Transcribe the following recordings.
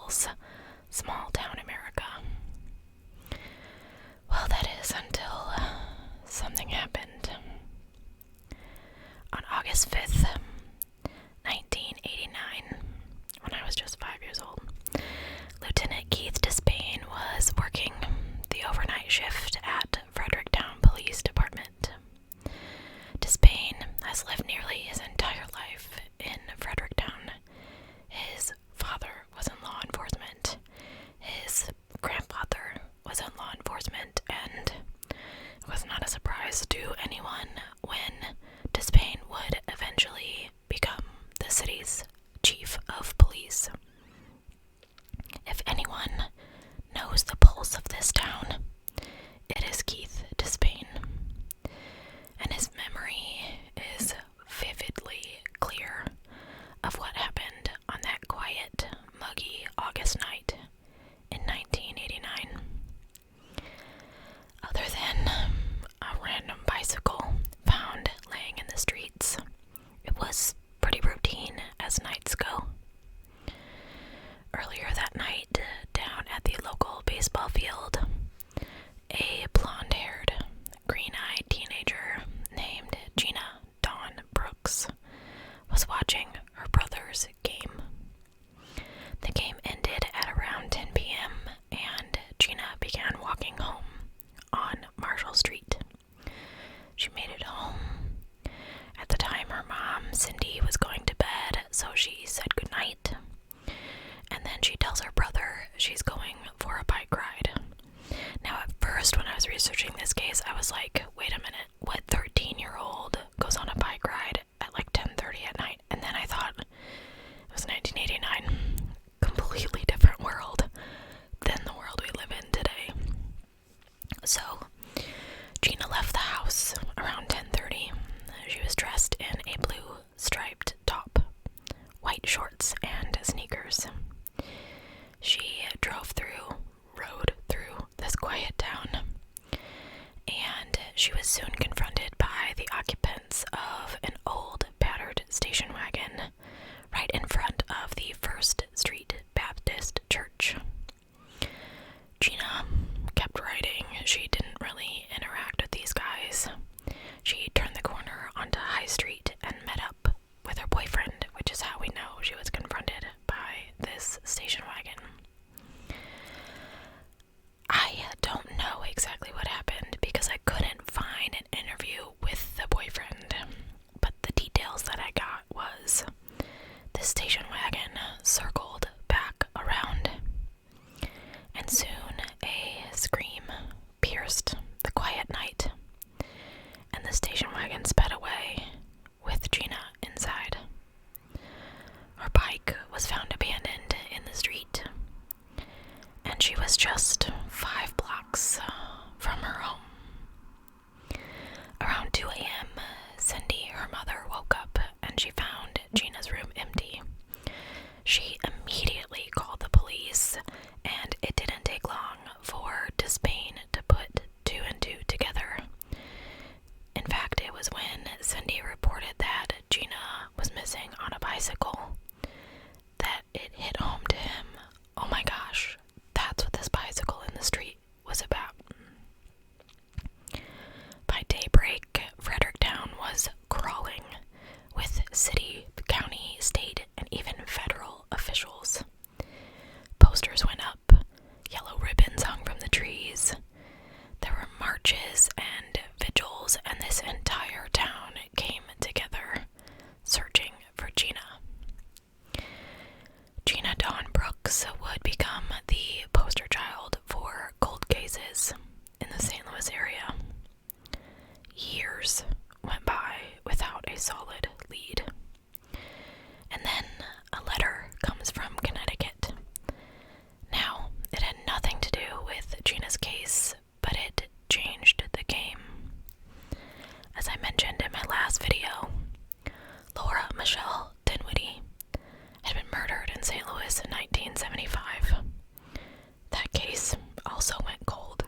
Hills, small town America. Well, that is until something happened. On August 5th, 1989, when I was just 5 years old, Lieutenant Keith Despain was working the overnight shift at Fredericktown Police Department. Despain has lived nearly his entire life in Fredericktown. His father was in law enforcement. His grandfather was in law enforcement, and it was not a surprise to anyone when Despain would eventually become the city's chief of police. If anyone knows the pulse of this town, it is Keith Despain. And his memory is vividly clear of what happened on that quiet, muggy August night in 1989. Other than a random bicycle found laying in the streets, it was pretty routine as nights go. Earlier that night, down at the local baseball field, a blonde-haired, green-eyed teenager named Gina Dawn Brooks was watching her brother's game. The game ended at around 10 p.m. and Gina began walking home on Marshall Street. She made it home. At the time, her mom, Cindy, was going to bed, so she said goodnight. And then she tells her brother she's going for a bike ride. Now, at first, when I was researching this case, I was like, wait a minute, what 13-year-old goes on a bike ride at like 10:30 at night? And then I thought, it was 1989. Completely different world than the world we live in today. So, Gina left the house around 10:30. She was dressed in a blue striped top, white shorts, and sneakers. She rode through this quiet town, and she was soon confronted by the occupants of an old, battered station wagon right in front of the First Street Baptist Church. Gina kept riding. She didn't really interact with these guys. She turned the corner onto High Street and met up with her boyfriend, which is how we know she was confronted by this station wagon. I don't know exactly what happened because I couldn't find an interview with the boyfriend, but the details that I got was this station wagon circled back around, and soon a scream pierced the quiet night, and the station wagon sped away with Gina inside. Her bike was found abandoned in the street, and she was just 5 blocks from her home. Around 2 a.m., Cindy, her mother, woke up and she found Gina's room empty. She immediately called the police, and it didn't take long for Despain to put 2 and 2 together. In fact, it was when Cindy reported that Gina was missing on a bicycle that it hit home to him. Oh my gosh, that's what this bicycle in the street was about. By daybreak, Fredericktown was crawling with city, county, state, and even federal officials. Posters went up, yellow ribbons hung from the trees. There were marches and vigils, and this entire town came together, searching for Gina. Gina Dawn Brooks would become the poster child for cold cases in the St. Louis area. Years went by without a solid lead. And then a letter comes from Connecticut. Now, it had nothing to do with Gina's case, but it changed the game. As I mentioned in my last video, Laura Michelle Dinwiddie had been murdered in St. Louis in 1975. That case also went cold.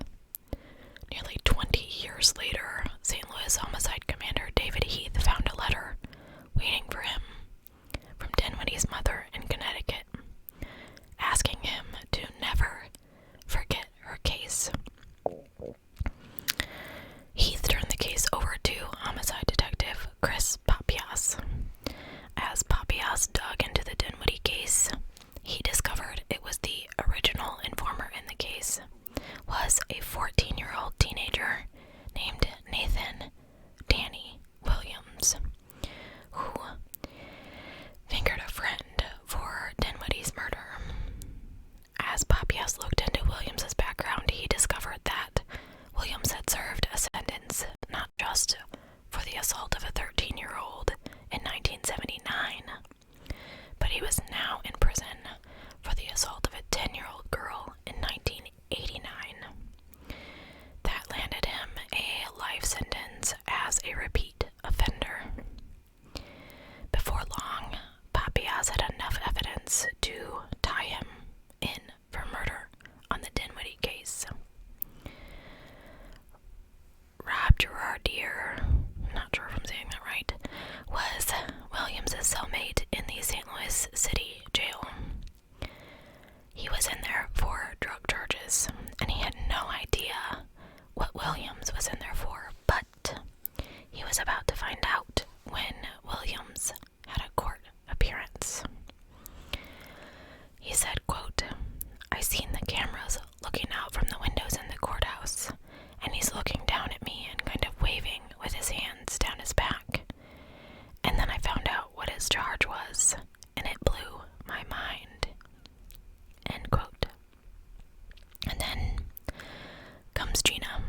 Nearly 20 years later, St. Louis homicide commander David Heath found a letter waiting for him from Dinwiddie's mother in Connecticut. He was in there for drug charges, and he had no idea what Williams was in there for, but he was about to find out when Williams had a court appearance. He said, quote, "I seen the cameras looking out from the windows in the courthouse, and he's looking down at me and kind of waving with his hands down his back. And then I found out what his charge was, and it blew my mind." End quote. And then comes Gina.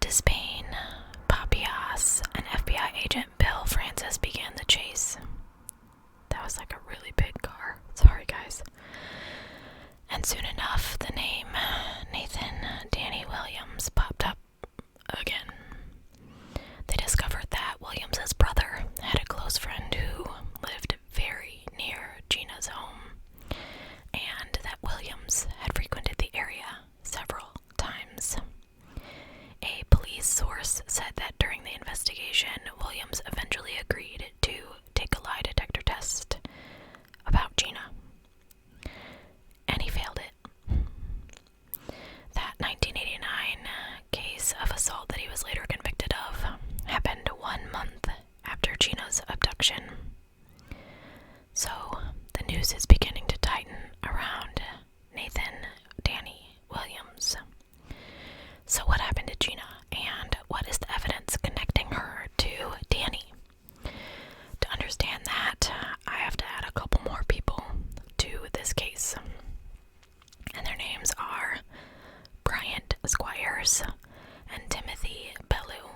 Despain, Papias, and FBI agent Bill Francis began the chase. That was like a really big car. Sorry, guys. And soon enough, the name Nathan Danny Williams popped up again. They discovered that Williams's brother had a close friend who lived very near Gina's home, and that Williams had frequented the area several times. A police source said that during the investigation, Williams eventually agreed to take a lie detector test about Gina, and he failed it. That 1989 case of assault that he was later convicted of happened 1 month after Gina's abduction. So the news is beginning to tighten around Nathan Danny Williams. So what happened to Gina, and what is the evidence connecting her to Danny? To understand that, I have to add a couple more people to this case. And their names are Bryant Squires and Timothy Bellew.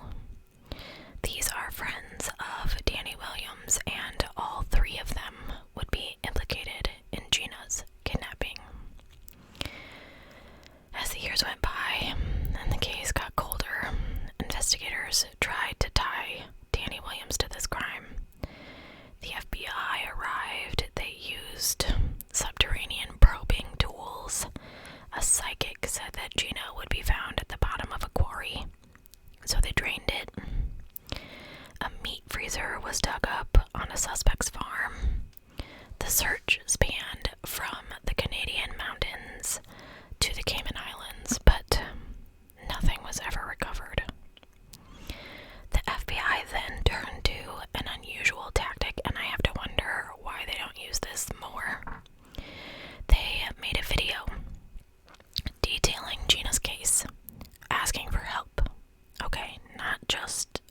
These are friends of Danny Williams, and all three of them would be implicated in Gina's kidnapping. As the years went by and the case got colder, investigators tried to tie Danny Williams to this crime. The FBI arrived. They used subterranean probing tools. A psychic said that Gina would be found at the bottom of a quarry, so they drained it. A meat freezer was dug up on a suspect's farm. The search spanned from the Canadian mountains to the Cayman Islands, but nothing was ever recovered. The FBI then turned to an unusual tactic, and I have to wonder why they don't use this more. They made a video detailing Gina's case, asking for help. Okay, not just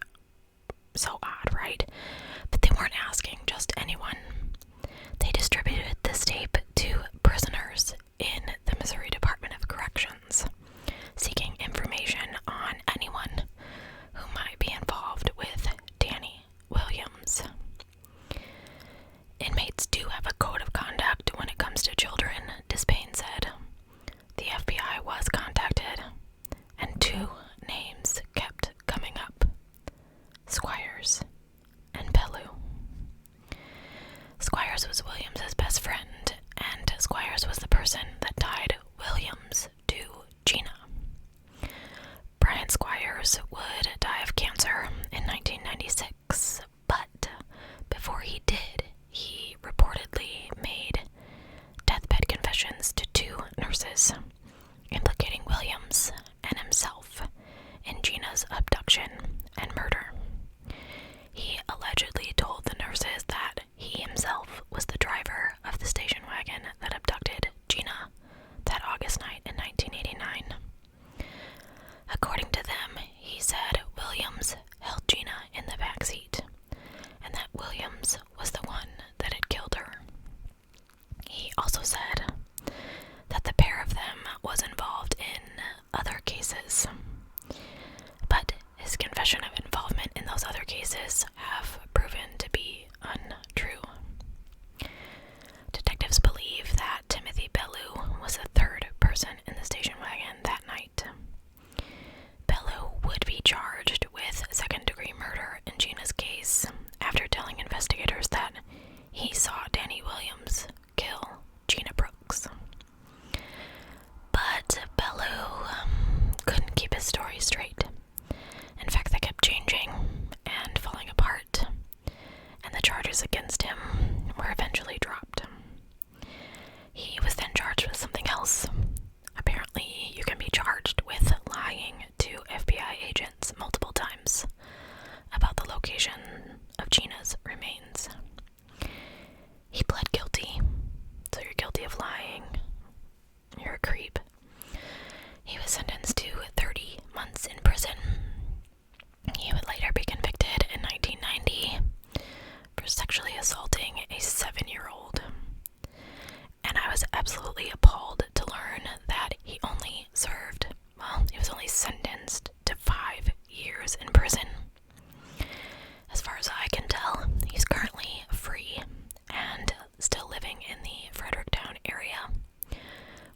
so odd, right? But they weren't asking just anyone. They distributed this tape a creep. He was sentenced to 30 months in prison. He would later be convicted in 1990 for sexually assaulting a 7-year-old. And I was absolutely appalled to learn that he was only sentenced to 5 years in prison. As far as I can tell, he's currently free and still living in the Fredericktown area,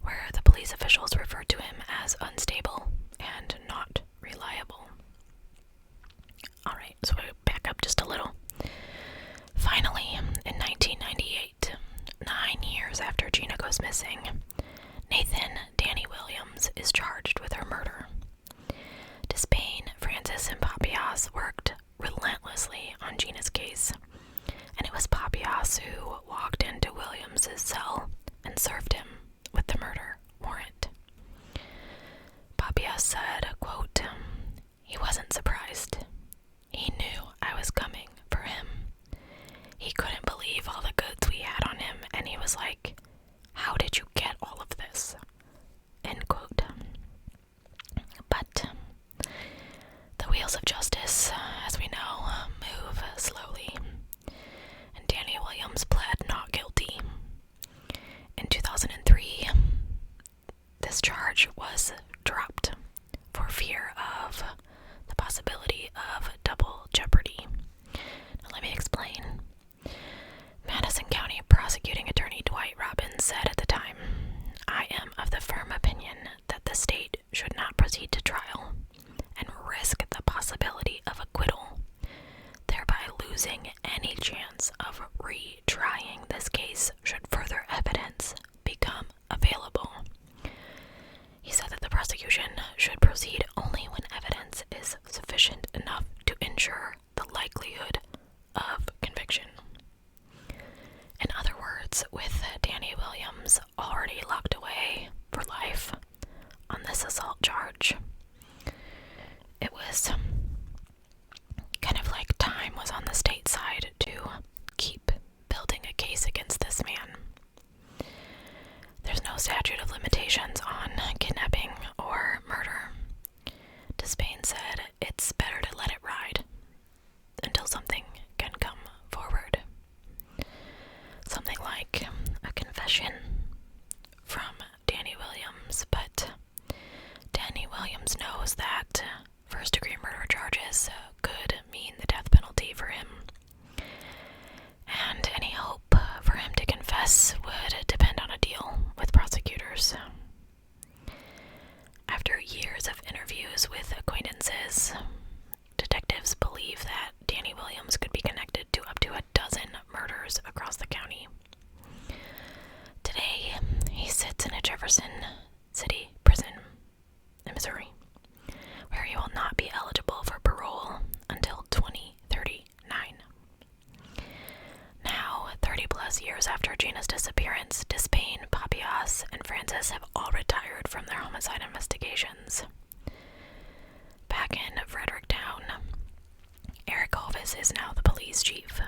where the police officials referred to him as unstable and not reliable. Alright, so we back up just a little. Finally, in 1998, 9 years after Gina goes missing, Nathan Danny Williams is charged with her murder. Despain, Francis, and Papias worked relentlessly on Gina's case, and it was Papias who walked into Williams' cell and served him with the murder warrant. Papias said, quote, "He wasn't surprised. He knew I was coming for him. He couldn't believe all the goods we had on him, and he was like, 'How did you get all of this?'" End quote. But the wheels of justice, as we know, move slowly, and Danny Williams pled not guilty. In 2003, this charge was dropped for fear of the possibility of double jeopardy. Now let me explain. Madison County Prosecuting Attorney Dwight Robbins said at the time, "I am of the firm opinion that the state should not proceed to trial and risk the possibility of acquittal, thereby losing any chance of retrying this case should further evidence become available." He said that the prosecution should proceed only when evidence is sufficient enough to ensure the likelihood of conviction. In other words, with Danny Williams already locked away for life on this assault charge, it was kind of like time was on the state side to keep building a case against this man. There's no statute of limitations on kidnapping or murder. Despain said it's better to let it ride until something can come forward. Something like a confession from Danny Williams, but Danny Williams knows that first-degree murder charges could mean the death penalty for him, and any hope for him to confess would depend on a deal with prosecutors. After years of interviews with acquaintances, detectives believe that Danny Williams could be connected to up to a dozen murders across the county. Today, he sits in a Jefferson City prison in Missouri, where he will not be eligible for parole until 2039. Now, 30 plus years after Gina's disappearance, Despain, Papias, and Francis have all retired from their homicide investigations. Back in Fredericktown, Eric Hovis is now the police chief.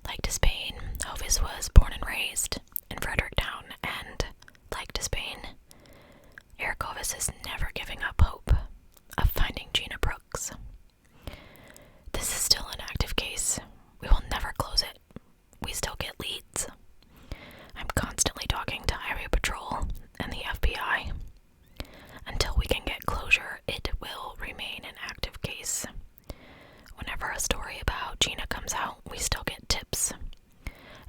Like Despain, Hovis was born and raised in Fredericktown, and like Despain, Eric Hovis is never giving up hope of finding Gina Brooks. This is still an active case. We will never close it. We still get leads. I'm constantly talking to Highway Patrol and the FBI. Until we can get closure, it will remain an active case. Whenever a story about Gina comes out, we still get tips.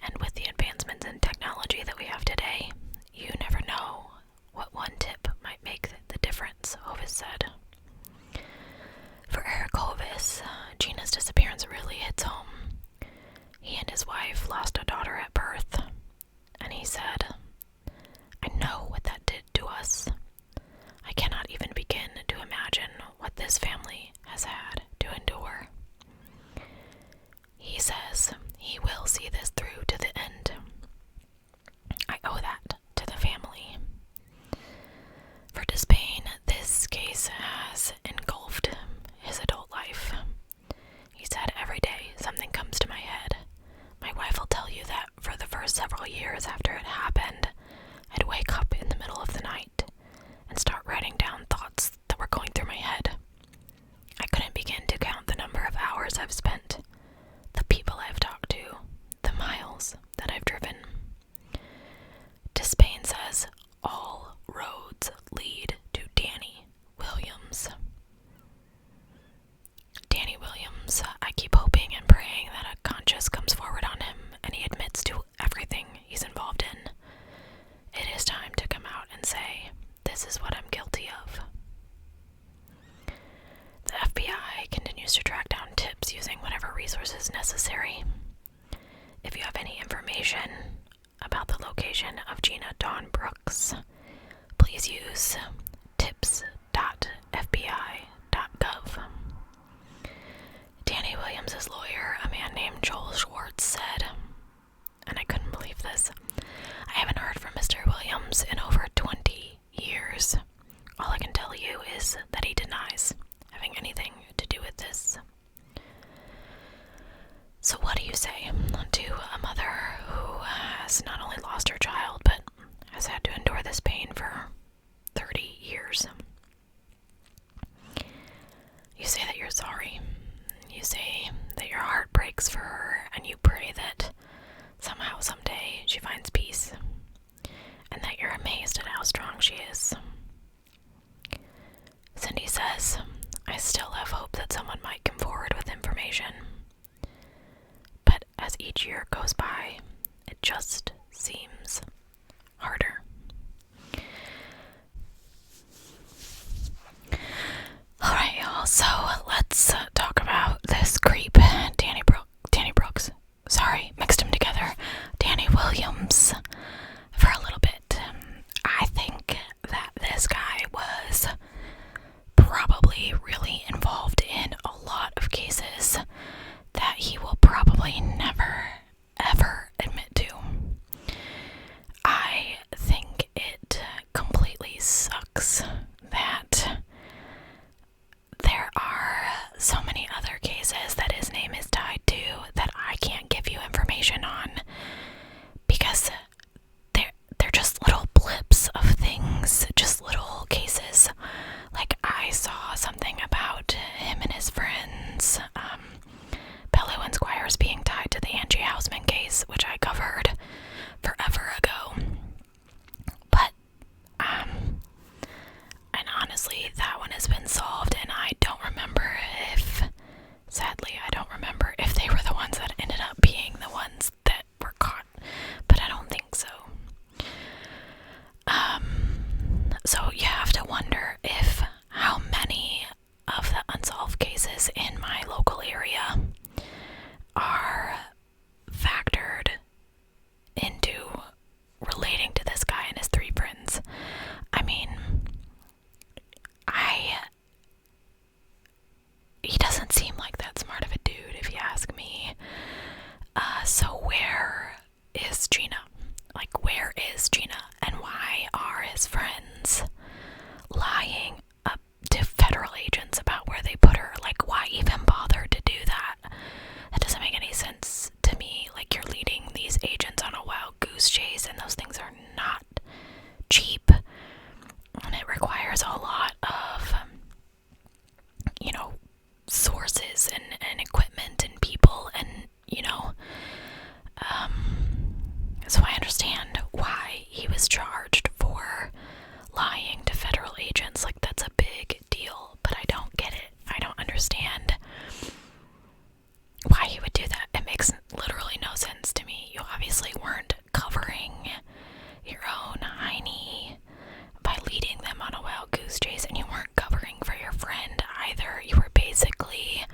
And with the advancements in technology that we have today, Gina Dawn Brooks. Please use tips.fbi.gov. Danny Williams' lawyer, a man named Joel Schwartz, said, and I couldn't believe this, I haven't heard from Mr. Williams in over 20 years. All I can tell you is that he denies having anything to do with this. So what do you say to a mother who has not only lost her child, but has had to endure this pain for 30 years? You say that you're sorry. You say that your heart breaks for her, and you pray that somehow, someday, she finds peace, and that you're amazed at how strong she is. Cindy says, I still have hope that someone might come forward with information. But as each year goes by, it just seems harder. Alright, y'all, so let's talk about this creep, Danny Brooks. Sorry, mixed him together. Danny Williams for a little bit. I think that this guy was probably really involved in a lot of cases that he will probably never, ever admit to. I think it completely sucks that there are so many other cases that his name is tied to that I can't give you information on because they're just little blips of things, just little cases. Like I saw something about him and his friends, Bellew and Squires being tied to the Angie Houseman case, which I covered forever ago. But, and honestly, that one has been solved, and I don't remember sadly, I don't remember if they were the ones that ended up being the ones that were caught, but I don't think so. So you have to wonder if how many of the unsolved cases in my local area are factored into relating to this guy and his three friends. I mean, he doesn't seem like that smart of a dude, if you ask me. So where is Gina? Like, where is Gina? And why are his friends lying up to federal agents about where they put her? Like, why even bother to do that? That doesn't make any sense to me. Like, you're leading these agents on a wild goose chase, and those things are not cheap. And it requires a lot of, sources and equipment and people and, so I understand why he was charged for lying to federal agents. Like, that's a big deal, but I don't get it. I don't understand why he would do that. It makes literally no sense to me. You obviously weren't covering your own hiney by leading them on a wild goose chase, and you weren't covering for your friend either. You were basically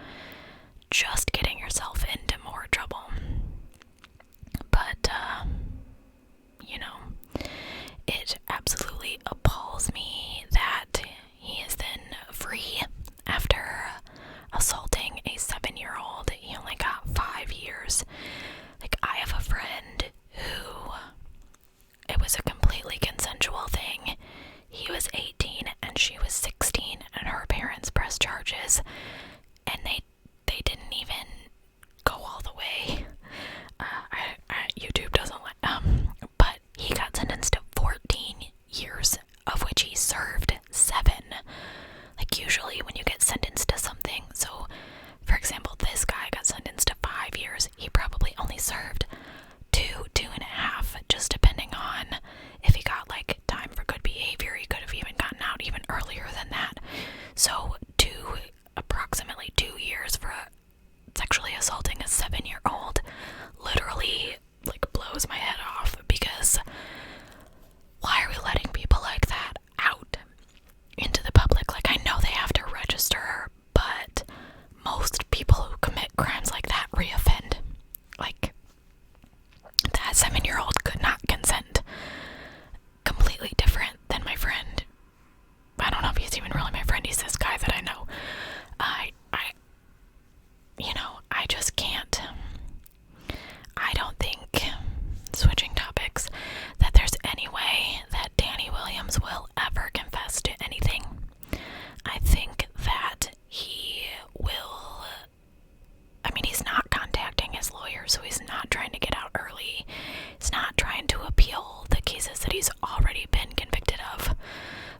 just getting yourself into more trouble. But, it absolutely appalls me that he is then free after assaulting a 7-year-old. He only got 5 years. Like, I have a friend who, it was a completely consensual thing. He was 18 and she was 16, and her parents pressed charges, and they didn't even go all the way. YouTube doesn't let, but he got sentenced to 14 years, of which he served 7. Like, usually when you get sentenced to something, so for example, this guy got sentenced to 5 years, he probably only served 2.5, just depending on if he got like time for good behavior. He could have even gotten out even earlier than that. that he's already been convicted of.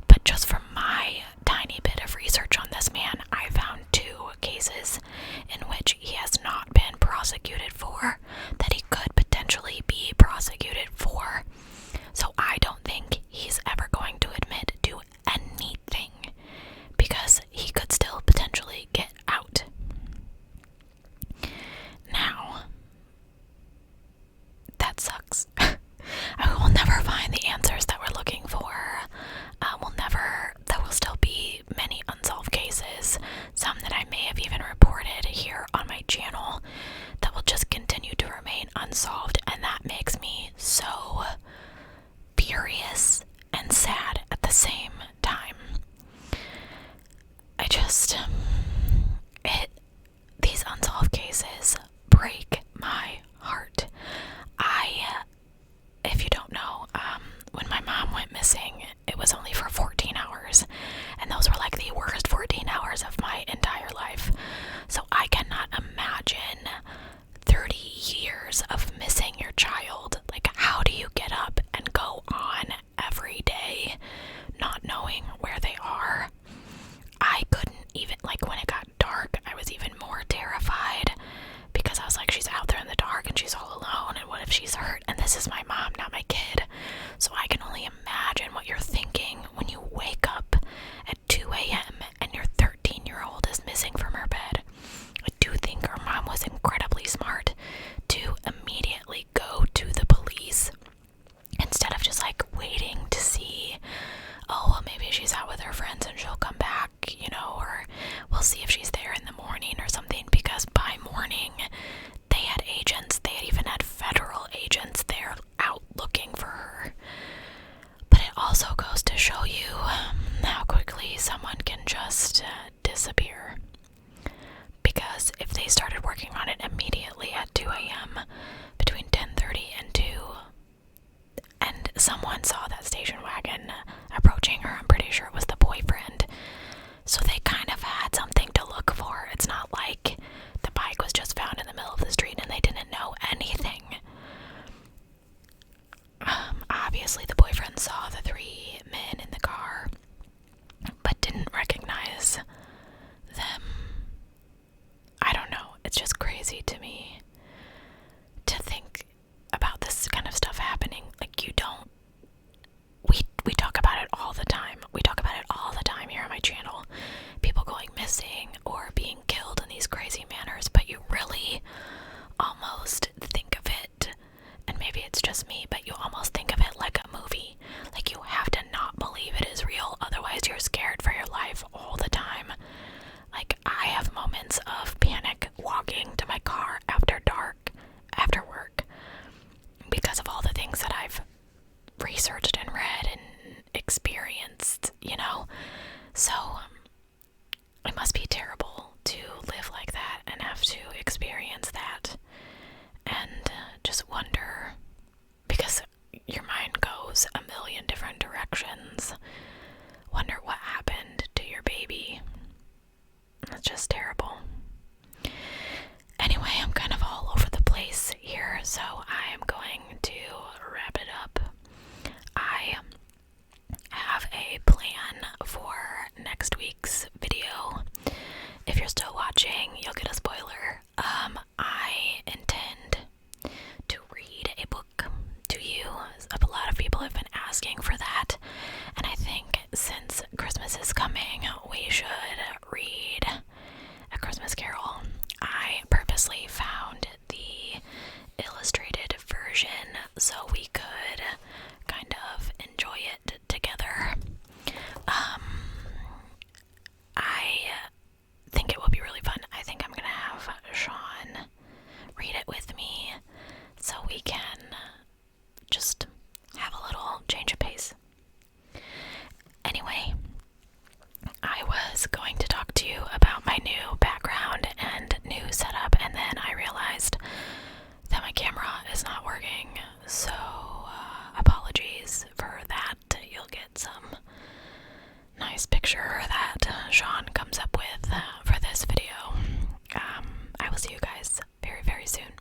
But just from my tiny bit of research on this man, I found 2 cases in which he has not been prosecuted for, that he could potentially be prosecuted for. So I don't think he's ever going to admit to anything, because he could still potentially get out. Now, that sucks. We'll never find the answers that we're looking for. There will still be many unsolved cases, some that I may have even reported here on my channel, that will just continue to remain unsolved, and that makes me so furious and sad at the same time. These unsolved cases break my heart. If you don't know, when my mom went missing, it was only for 14 hours, and those were like the worst 14 hours of my entire life. So I cannot imagine 30 years of missing your child. Like, how do you get up and go on every day not knowing where they are? I couldn't even, like, when it got dark, I was even more terrified, because I was like, she's out there in the dark and she's all alone, and what if she's hurt? And this is my mom, not my kid. So I can only imagine what you're thinking when you wake up at 2 a.m. and your 13-year-old is missing from her bed. I do think her mom was incredibly smart to immediately go to the police, instead of just like waiting to see, oh, well, maybe she's out with her friends and she'll come back, or we'll see if she's there in the morning or something, because by morning they had agents, they had even had federal agents there out looking for her. But it also goes to show you how quickly someone can just disappear. Because if they started working on it immediately at 2 a.m., between 10:30 and 2, and someone saw that station wagon approaching her, I'm pretty sure it was the boyfriend, so they kind of had something to look for. It's not like the bike was just found in the middle of the street and they didn't know anything. Obviously the boyfriend saw the 3 men in the car, but didn't recognize them. I don't know, it's just crazy to me to think about this kind of stuff happening. Like, we talk about it all the time. We talk about it all the time here on my channel. People going missing or being killed in these crazy manners, but you really almost think of it, and maybe it's just me, but you almost think of it like a movie. Like, you have to not believe it is real, otherwise you're scared for your life all the time. Like, I have moments of panic walking to my car after dark, after work, because of all the things that I've researched and read and experienced, So, it must be terrible to live like that and have to experience that, and just wonder, because your mind goes a million different directions. Wonder what happened to your baby. That's just terrible. Anyway, I'm kind of all over the place here, so I am going to wrap it up. I have a plan for next week's video. If you're still watching, you'll get a spoiler. I intend to read a book to you. A lot of people have been asking for that, and I think since Christmas is coming, we should read A Christmas Carol. I purposely found the illustrated version so we could kind of enjoy it together. I think it will be really fun. I think I'm gonna have Sean read it with me so we can just have a little change of pace. Anyway, I was going to talk to you about my new background and new setup, and then I realized that my camera is not working, so apologies for that. You'll get some nice picture that Sean comes up with for this video. I will see you guys very, very soon.